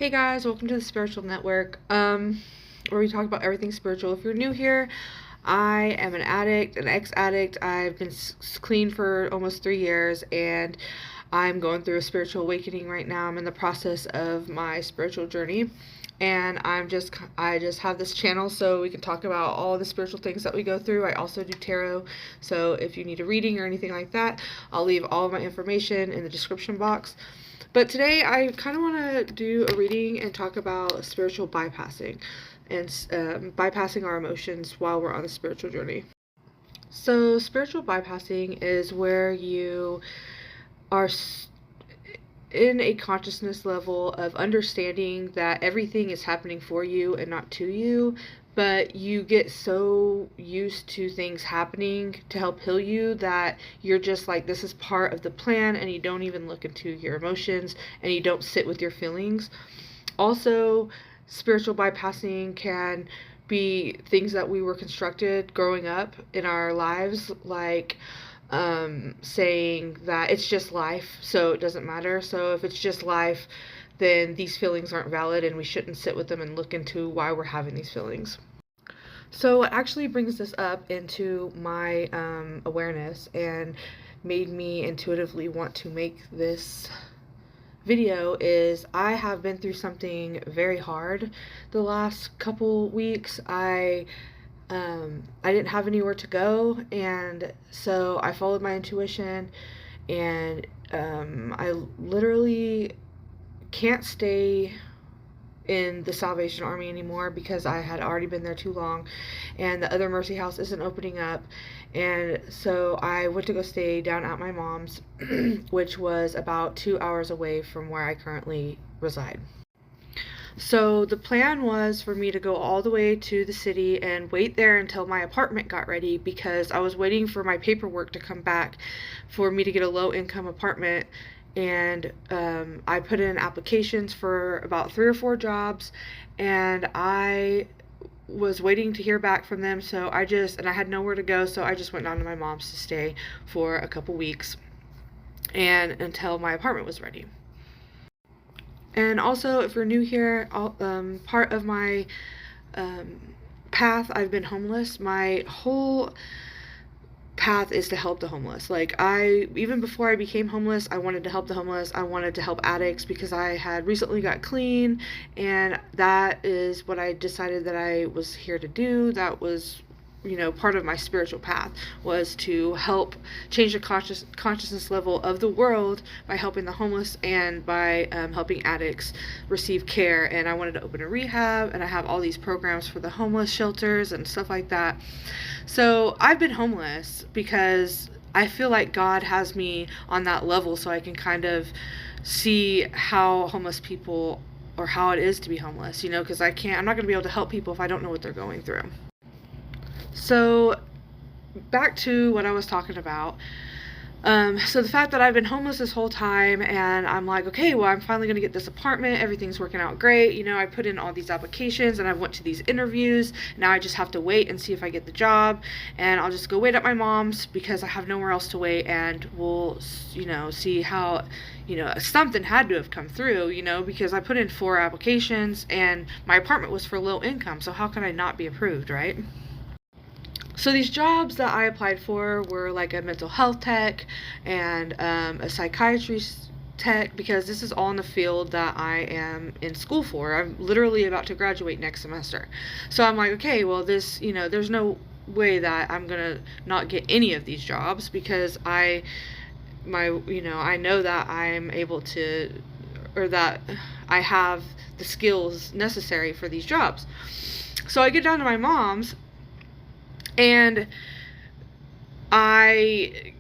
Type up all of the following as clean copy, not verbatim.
Hey guys, welcome to the Spiritual Network, where we talk about everything spiritual. If you're new here, I am an addict, an ex-addict. I've been clean for almost 3 years, and I'm going through a spiritual awakening right now. I'm in the process of my spiritual journey, and I just have this channel so we can talk about all the spiritual things that we go through. I also do tarot, so if you need a reading or anything like that, I'll leave all of my information in the description box. But today I kind of want to do a reading and talk about spiritual bypassing and bypassing our emotions while we're on a spiritual journey. So spiritual bypassing is where you are in a consciousness level of understanding that everything is happening for you and not to you, but you get so used to things happening to help heal you that you're just like, this is part of the plan, and you don't even look into your emotions and you don't sit with your feelings. Also, spiritual bypassing can be things that we were constructed growing up in our lives, like saying that it's just life, so it doesn't matter. So if it's just life, then these feelings aren't valid and we shouldn't sit with them and look into why we're having these feelings. So what actually brings this up into my awareness and made me intuitively want to make this video is I have been through something very hard the last couple weeks. I didn't have anywhere to go, and so I followed my intuition, and I literally can't stay in the Salvation Army anymore because I had already been there too long, and the other Mercy House isn't opening up, and so I went to go stay down at my mom's, which was about 2 hours away from where I currently reside. So the plan was for me to go all the way to the city and wait there until my apartment got ready, because I was waiting for my paperwork to come back for me to get a low-income apartment. And I put in applications for about 3 or 4 jobs, and I was waiting to hear back from them. So and I had nowhere to go, so I just went down to my mom's to stay for a couple weeks and until my apartment was ready. And also, if you're new here, part of my path, I've been homeless. My whole path is to help the homeless. Like, even before I became homeless, I wanted to help the homeless. I wanted to help addicts because I had recently got clean, and that is what I decided that I was here to do. That was, part of my spiritual path, was to help change the consciousness level of the world by helping the homeless and by helping addicts receive care. And I wanted to open a rehab, and I have all these programs for the homeless shelters and stuff like that. So I've been homeless because I feel like God has me on that level so I can kind of see how homeless people, or how it is to be homeless, because I'm not going to be able to help people if I don't know what they're going through. So back to what I was talking about. So the fact that I've been homeless this whole time, and I'm like, okay, well, I'm finally going to get this apartment. Everything's working out great. I put in all these applications, and I went to these interviews. Now I just have to wait and see if I get the job, and I'll just go wait at my mom's because I have nowhere else to wait, and we'll, see how, something had to have come through, because I put in 4 applications, and my apartment was for low income, so how can I not be approved, right? So these jobs that I applied for were like a mental health tech and a psychiatry tech, because this is all in the field that I am in school for. I'm literally about to graduate next semester. So I'm like, okay, well, there's no way that I'm going to not get any of these jobs, because I know that I'm able to, or that I have the skills necessary for these jobs. So I get down to my mom's, and I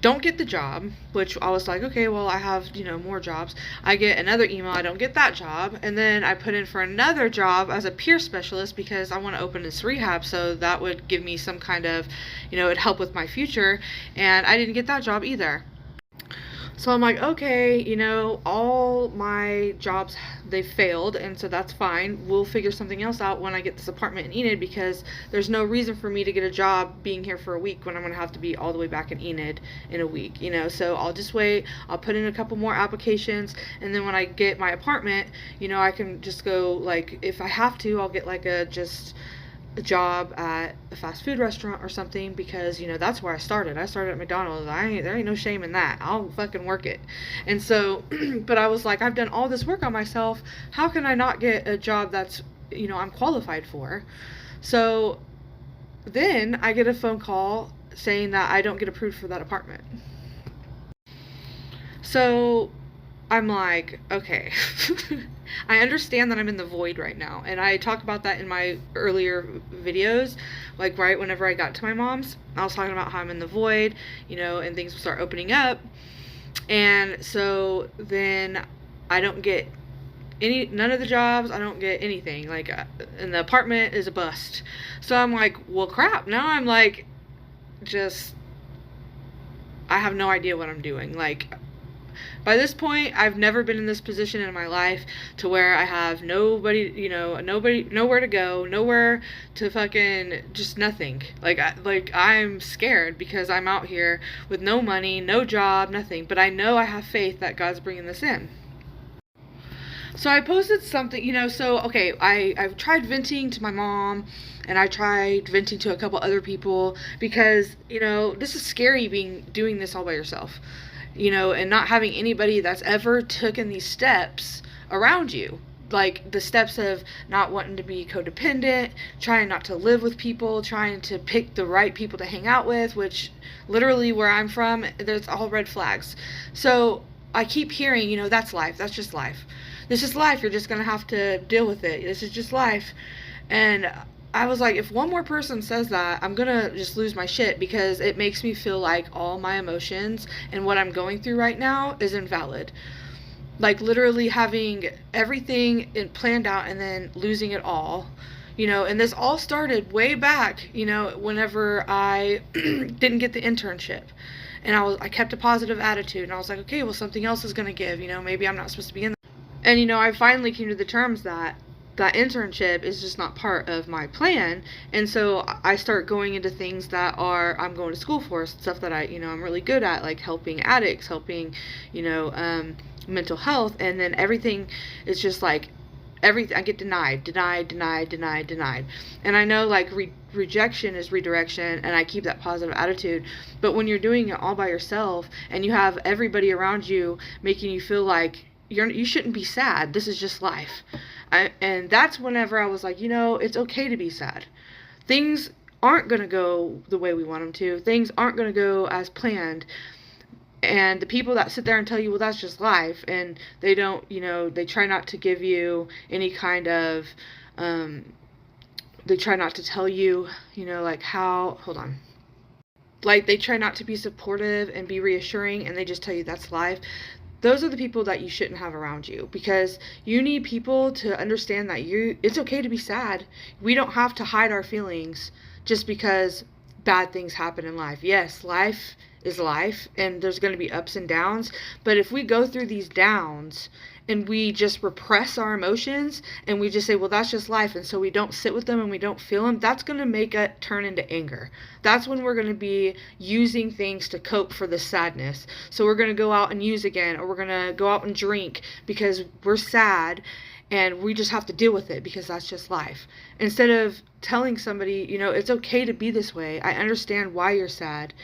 don't get the job, which I was like, okay, well, I have, more jobs. I get another email, I don't get that job. And then I put in for another job as a peer specialist because I want to open this rehab, so that would give me some kind of, it'd help with my future. And I didn't get that job either. So I'm like, okay, all my jobs, they failed, and so that's fine. We'll figure something else out when I get this apartment in Enid, because there's no reason for me to get a job being here for a week when I'm going to have to be all the way back in Enid in a week. So I'll just wait. I'll put in a couple more applications, and then when I get my apartment, I can just go, like, if I have to, I'll get like a job at a fast food restaurant or something, because that's where I started. I started at McDonald's. There ain't no shame in that. I'll fucking work it. And so but I was like, I've done all this work on myself. How can I not get a job that's I'm qualified for? So then I get a phone call saying that I don't get approved for that apartment. So I'm like, okay. I understand that I'm in the void right now. And I talked about that in my earlier videos. Like, right whenever I got to my mom's, I was talking about how I'm in the void, and things will start opening up. And so then I don't get none of the jobs. I don't get anything. Like, and the apartment is a bust. So I'm like, well, crap. Now I'm like, I have no idea what I'm doing. Like, by this point, I've never been in this position in my life to where I have nobody, nowhere to go, nowhere to fucking, just nothing. Like I'm scared because I'm out here with no money, no job, nothing. But I know I have faith that God's bringing this in. So I posted something, so, okay, I've tried venting to my mom, and I tried venting to a couple other people, because, this is scary doing this all by yourself. And not having anybody that's ever taken these steps around you. Like, the steps of not wanting to be codependent, trying not to live with people, trying to pick the right people to hang out with, which literally where I'm from, there's all red flags. So I keep hearing, that's life. That's just life. This is life. You're just going to have to deal with it. This is just life. And I was like, if one more person says that, I'm going to just lose my shit, because it makes me feel like all my emotions and what I'm going through right now is invalid. Like, literally having everything planned out and then losing it all. And this all started way back, whenever I didn't get the internship. And I kept a positive attitude, and I was like, okay, well, something else is going to give, maybe I'm not supposed to be in there. And, I finally came to the terms that internship is just not part of my plan. And so I start going into things that I'm going to school for, stuff that I'm really good at, like helping addicts, helping, mental health. And then everything is just like, I get denied. And I know, like, rejection is redirection, and I keep that positive attitude. But when you're doing it all by yourself, and you have everybody around you making you feel like you shouldn't be sad, this is just life. And that's whenever I was like, it's okay to be sad. Things aren't going to go the way we want them to. Things aren't going to go as planned. And the people that sit there and tell you, well, that's just life, and they don't, they try not to give you any kind of, they try not to tell you, like how, hold on. Like, they try not to be supportive and be reassuring, and they just tell you that's life. Those are the people that you shouldn't have around you, because you need people to understand that it's okay to be sad. We don't have to hide our feelings just because bad things happen in life. Yes, life is life, and there's going to be ups and downs, but if we go through these downs and we just repress our emotions and we just say, well, that's just life, and so we don't sit with them and we don't feel them, that's going to make it turn into anger. That's when we're going to be using things to cope for the sadness. So we're going to go out and use again, or we're going to go out and drink because we're sad, and we just have to deal with it because that's just life. Instead of telling somebody, it's okay to be this way. I understand why you're sad,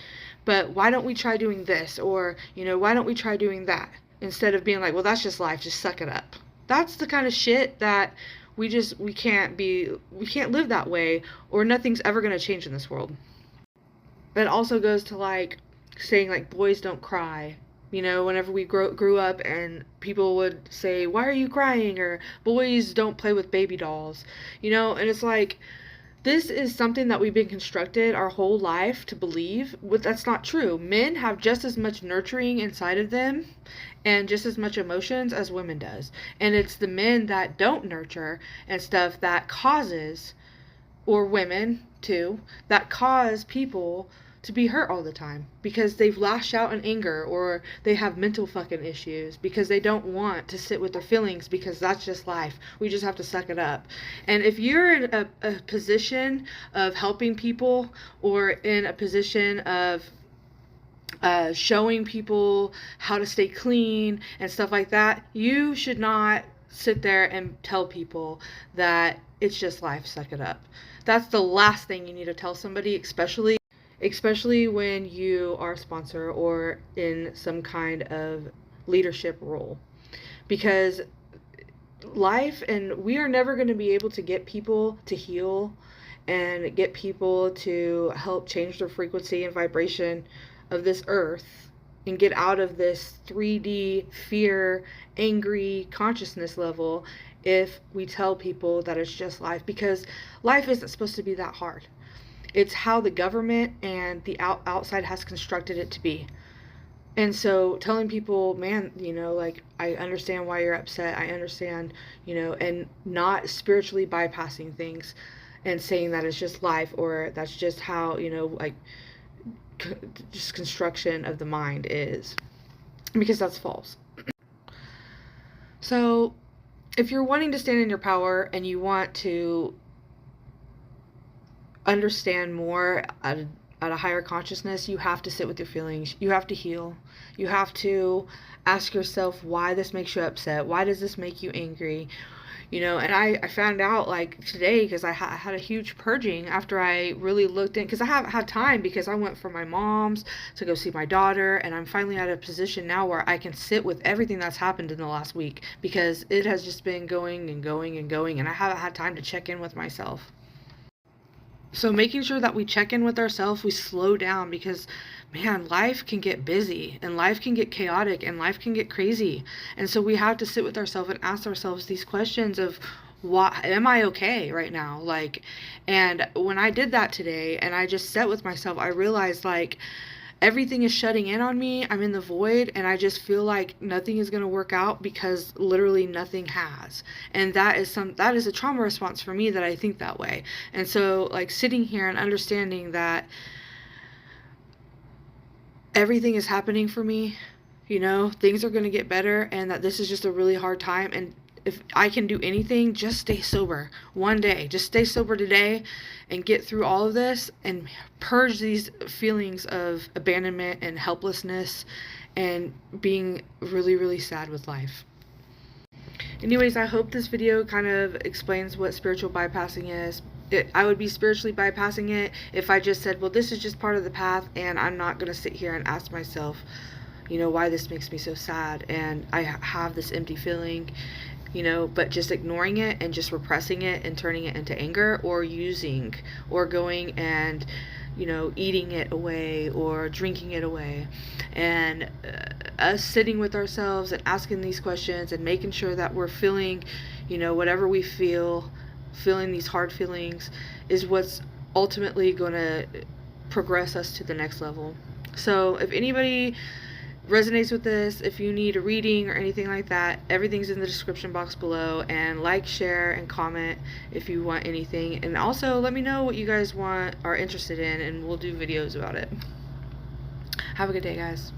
but why don't we try doing this? Or, why don't we try doing that? Instead of being like, well, that's just life, just suck it up. That's the kind of shit that we can't live that way, or nothing's ever going to change in this world. But it also goes to, like, saying, like, boys don't cry. Whenever we grew up, and people would say, why are you crying? Or boys don't play with baby dolls. And it's like, this is something that we've been constructed our whole life to believe, but that's not true. Men have just as much nurturing inside of them and just as much emotions as women does. And it's the men that don't nurture and stuff that causes, or women too, that cause people to be hurt all the time because they've lashed out in anger, or they have mental fucking issues because they don't want to sit with their feelings, because that's just life. We just have to suck it up. And if you're in a position of helping people, or in a position of showing people how to stay clean and stuff like that, you should not sit there and tell people that it's just life, suck it up. That's the last thing you need to tell somebody, especially when you are a sponsor or in some kind of leadership role. Because life, and we are never going to be able to get people to heal and get people to help change their frequency and vibration of this earth and get out of this 3D fear, angry consciousness level if we tell people that it's just life, because life isn't supposed to be that hard. It's how the government and the outside has constructed it to be. And so telling people, man, like, I understand why you're upset. I understand, and not spiritually bypassing things and saying that it's just life, or that's just how, like, just construction of the mind is, because that's false. So if you're wanting to stand in your power and you want to understand more at a higher consciousness, you have to sit with your feelings. You have to heal. You have to ask yourself why this makes you upset. Why does this make you angry? And I found out, like, today, because I had a huge purging after I really looked in, because I haven't had time, because I went from my mom's to go see my daughter, and I'm finally at a position now where I can sit with everything that's happened in the last week, because it has just been going and going and going, and I haven't had time to check in with myself. So making sure that we check in with ourselves, we slow down, because, man, life can get busy and life can get chaotic and life can get crazy. And so we have to sit with ourselves and ask ourselves these questions of, why am I okay right now? Like, and when I did that today and I just sat with myself, I realized, like, everything is shutting in on me. I'm in the void, and I just feel like nothing is going to work out, because literally nothing has. And that is a trauma response for me, that I think that way. And so, like, sitting here and understanding that everything is happening for me, things are going to get better, and that this is just a really hard time, and if I can do anything, just stay sober one day. Just stay sober today and get through all of this and purge these feelings of abandonment and helplessness and being really, really sad with life. Anyways, I hope this video kind of explains what spiritual bypassing is. I would be spiritually bypassing it if I just said, well, this is just part of the path, and I'm not going to sit here and ask myself, why this makes me so sad, and I have this empty feeling, but just ignoring it and just repressing it and turning it into anger, or using, or going and, eating it away or drinking it away. And us sitting with ourselves and asking these questions and making sure that we're feeling, whatever we feeling these hard feelings, is what's ultimately going to progress us to the next level. So if anybody resonates with this, if you need a reading or anything like that, everything's in the description box below, and like, share, and comment if you want anything, and also let me know what you guys are interested in, and we'll do videos about it. Have a good day, guys.